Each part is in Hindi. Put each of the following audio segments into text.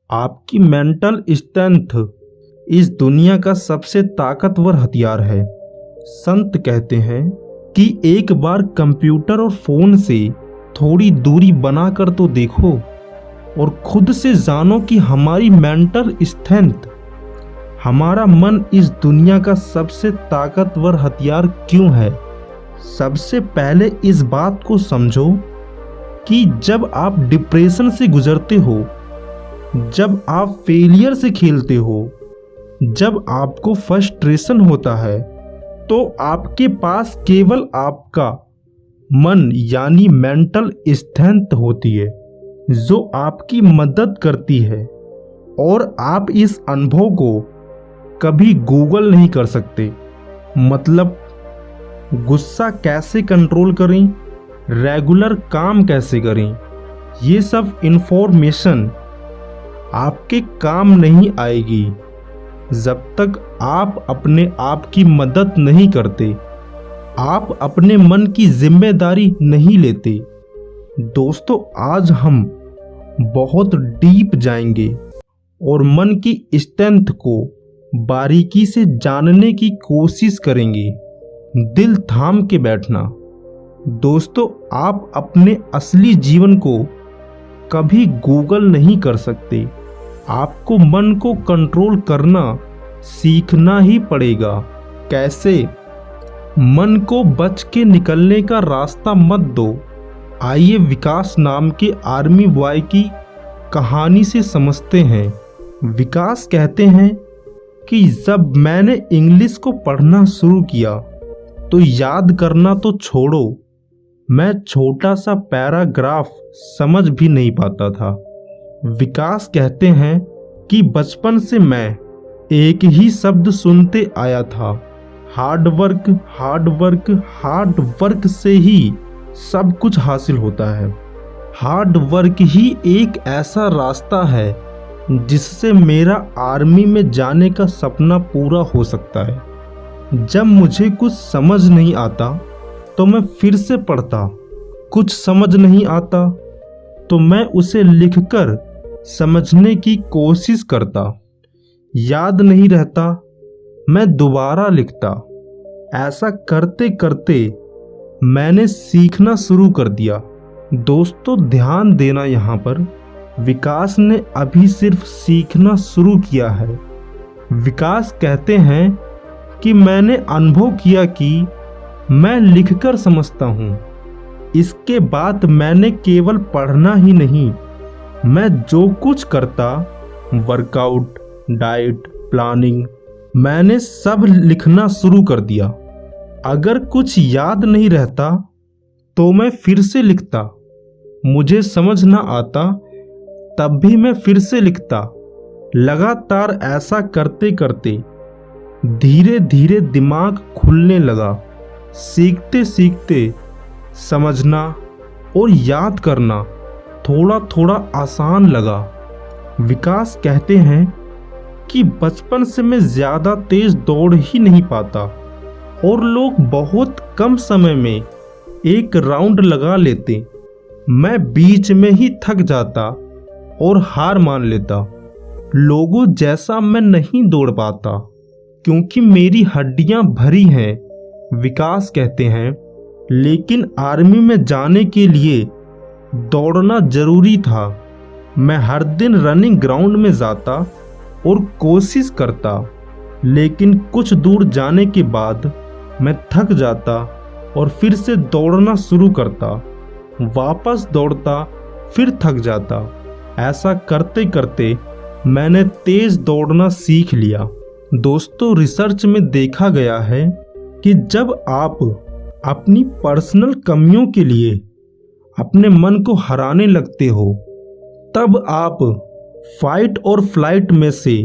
आपकी मेंटल स्ट्रेंथ इस दुनिया का सबसे ताकतवर हथियार है। संत कहते हैं कि एक बार कंप्यूटर और फोन से थोड़ी दूरी बनाकर तो देखो और खुद से जानो कि हमारी मेंटल स्ट्रेंथ, हमारा मन इस दुनिया का सबसे ताकतवर हथियार क्यों है। सबसे पहले इस बात को समझो कि जब आप डिप्रेशन से गुजरते हो, जब आप फेलियर से खेलते हो, जब आपको फ्रस्ट्रेशन होता है, तो आपके पास केवल आपका मन यानी मेंटल स्ट्रेंथ होती है जो आपकी मदद करती है। और आप इस अनुभव को कभी गूगल नहीं कर सकते। मतलब गुस्सा कैसे कंट्रोल करें, रेगुलर काम कैसे करें, ये सब इंफॉर्मेशन आपके काम नहीं आएगी जब तक आप अपने आप की मदद नहीं करते, आप अपने मन की जिम्मेदारी नहीं लेते। दोस्तों, आज हम बहुत डीप जाएंगे और मन की स्ट्रेंथ को बारीकी से जानने की कोशिश करेंगे। दिल थाम के बैठना। दोस्तों, आप अपने असली जीवन को कभी गूगल नहीं कर सकते। आपको मन को कंट्रोल करना सीखना ही पड़ेगा। कैसे? मन को बच के निकलने का रास्ता मत दो। आइए विकास नाम के आर्मी बॉय की कहानी से समझते हैं। विकास कहते हैं कि जब मैंने इंग्लिश को पढ़ना शुरू किया तो याद करना तो छोड़ो, मैं छोटा सा पैराग्राफ समझ भी नहीं पाता था। विकास कहते हैं कि बचपन से मैं एक ही शब्द सुनते आया था, hard work, hard work, hard work से ही सब कुछ हासिल होता है। हार्ड वर्क ही एक ऐसा रास्ता है जिससे मेरा आर्मी में जाने का सपना पूरा हो सकता है। जब मुझे कुछ समझ नहीं आता तो मैं फिर से पढ़ता, कुछ समझ नहीं आता तो मैं उसे लिखकर समझने की कोशिश करता, याद नहीं रहता मैं दोबारा लिखता। ऐसा करते करते मैंने सीखना शुरू कर दिया। दोस्तों, ध्यान देना, यहाँ पर विकास ने अभी सिर्फ सीखना शुरू किया है। विकास कहते हैं कि मैंने अनुभव किया कि मैं लिखकर समझता हूँ। इसके बाद मैंने केवल पढ़ना ही नहीं, मैं जो कुछ करता, वर्कआउट, डाइट, प्लानिंग, मैंने सब लिखना शुरू कर दिया। अगर कुछ याद नहीं रहता तो मैं फिर से लिखता, मुझे समझ ना आता तब भी मैं फिर से लिखता। लगातार ऐसा करते करते धीरे धीरे दिमाग खुलने लगा। सीखते सीखते समझना और याद करना थोड़ा थोड़ा आसान लगा। विकास कहते हैं कि बचपन से मैं ज़्यादा तेज दौड़ ही नहीं पाता और लोग बहुत कम समय में एक राउंड लगा लेते। मैं बीच में ही थक जाता और हार मान लेता। लोगों जैसा मैं नहीं दौड़ पाता क्योंकि मेरी हड्डियां भरी हैं। विकास कहते हैं, लेकिन आर्मी में जाने के लिए दौड़ना जरूरी था। मैं हर दिन रनिंग ग्राउंड में जाता और कोशिश करता, लेकिन कुछ दूर जाने के बाद मैं थक जाता और फिर से दौड़ना शुरू करता, वापस दौड़ता, फिर थक जाता। ऐसा करते करते मैंने तेज दौड़ना सीख लिया। दोस्तों, रिसर्च में देखा गया है कि जब आप अपनी पर्सनल कमियों के लिए अपने मन को हराने लगते हो, तब आप फाइट और फ्लाइट में से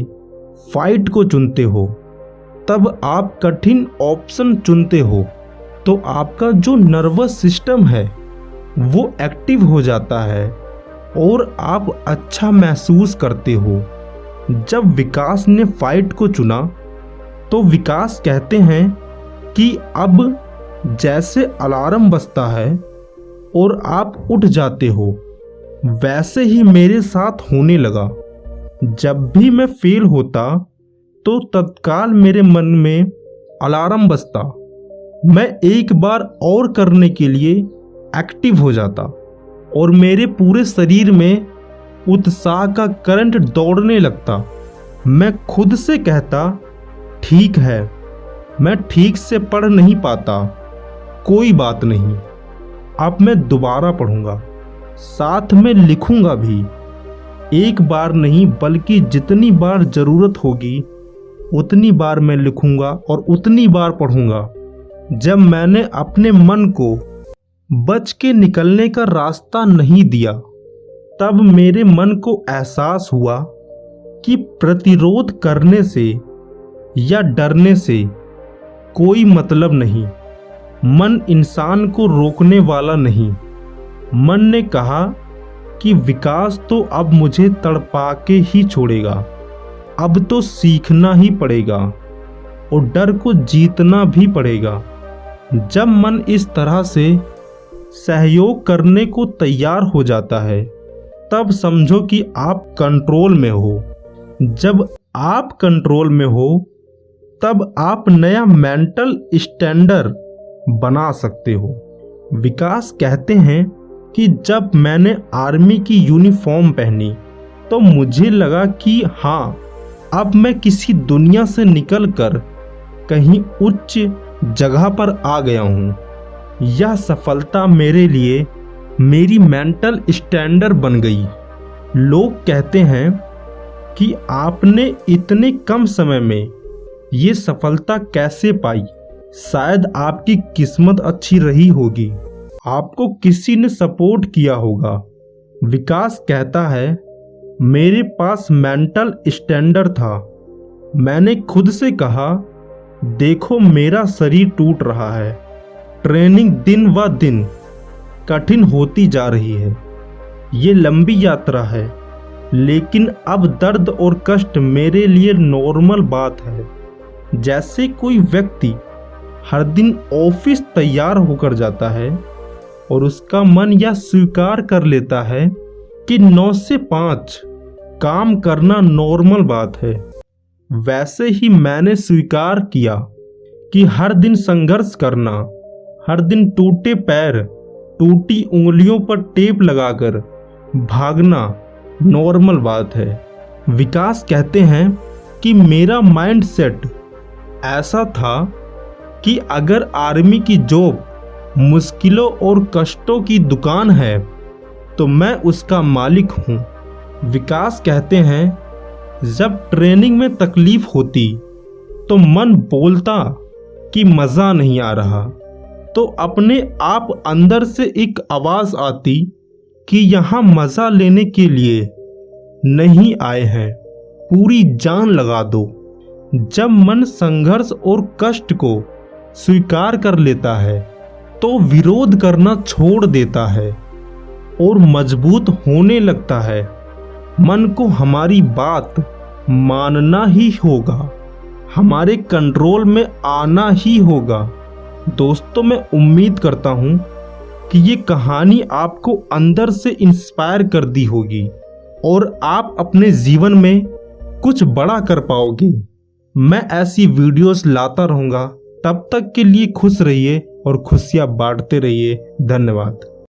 फाइट को चुनते हो, तब आप कठिन ऑप्शन चुनते हो, तो आपका जो नर्वस सिस्टम है वो एक्टिव हो जाता है और आप अच्छा महसूस करते हो। जब विकास ने फाइट को चुना तो विकास कहते हैं कि अब जैसे अलार्म बजता है और आप उठ जाते हो, वैसे ही मेरे साथ होने लगा। जब भी मैं फेल होता तो तत्काल मेरे मन में अलार्म बजता। मैं एक बार और करने के लिए एक्टिव हो जाता और मेरे पूरे शरीर में उत्साह का करंट दौड़ने लगता। मैं खुद से कहता, ठीक है, मैं ठीक से पढ़ नहीं पाता, कोई बात नहीं, अब मैं दोबारा पढ़ूंगा, साथ में लिखूंगा भी। एक बार नहीं बल्कि जितनी बार जरूरत होगी उतनी बार मैं लिखूंगा और उतनी बार पढ़ूंगा। जब मैंने अपने मन को बच के निकलने का रास्ता नहीं दिया, तब मेरे मन को एहसास हुआ कि प्रतिरोध करने से या डरने से कोई मतलब नहीं। मन इंसान को रोकने वाला नहीं। मन ने कहा कि विकास तो अब मुझे तड़पा के ही छोड़ेगा, अब तो सीखना ही पड़ेगा और डर को जीतना भी पड़ेगा। जब मन इस तरह से सहयोग करने को तैयार हो जाता है, तब समझो कि आप कंट्रोल में हो। जब आप कंट्रोल में हो, तब आप नया मेंटल स्टैंडर्ड बना सकते हो। विकास कहते हैं कि जब मैंने आर्मी की यूनिफॉर्म पहनी तो मुझे लगा कि हाँ, अब मैं किसी दुनिया से निकलकर कहीं उच्च जगह पर आ गया हूँ। यह सफलता मेरे लिए मेरी मेंटल स्टैंडर्ड बन गई। लोग कहते हैं कि आपने इतने कम समय में ये सफलता कैसे पाई। शायद आपकी किस्मत अच्छी रही होगी, आपको किसी ने सपोर्ट किया होगा। विकास कहता है, मेरे पास मेंटल स्टैंडर्ड था। मैंने खुद से कहा, देखो मेरा शरीर टूट रहा है, ट्रेनिंग दिन व दिन कठिन होती जा रही है, ये लंबी यात्रा है, लेकिन अब दर्द और कष्ट मेरे लिए नॉर्मल बात है। जैसे कोई व्यक्ति हर दिन ऑफिस तैयार होकर जाता है और उसका मन यह स्वीकार कर लेता है कि 9 से 5 काम करना नॉर्मल बात है, वैसे ही मैंने स्वीकार किया कि हर दिन संघर्ष करना, हर दिन टूटे पैर, टूटी उंगलियों पर टेप लगाकर भागना नॉर्मल बात है। विकास कहते हैं कि मेरा माइंडसेट ऐसा था कि अगर आर्मी की जॉब मुश्किलों और कष्टों की दुकान है तो मैं उसका मालिक हूँ। विकास कहते हैं, जब ट्रेनिंग में तकलीफ होती तो मन बोलता कि मज़ा नहीं आ रहा, तो अपने आप अंदर से एक आवाज़ आती कि यहाँ मज़ा लेने के लिए नहीं आए हैं, पूरी जान लगा दो। जब मन संघर्ष और कष्ट को स्वीकार कर लेता है तो विरोध करना छोड़ देता है और मजबूत होने लगता है। मन को हमारी बात मानना ही होगा, हमारे कंट्रोल में आना ही होगा। दोस्तों, मैं उम्मीद करता हूँ कि ये कहानी आपको अंदर से इंस्पायर कर दी होगी और आप अपने जीवन में कुछ बड़ा कर पाओगे। मैं ऐसी वीडियोस लाता रहूँगा। तब तक के लिए खुश रहिए और खुशियाँ बांटते रहिए। धन्यवाद।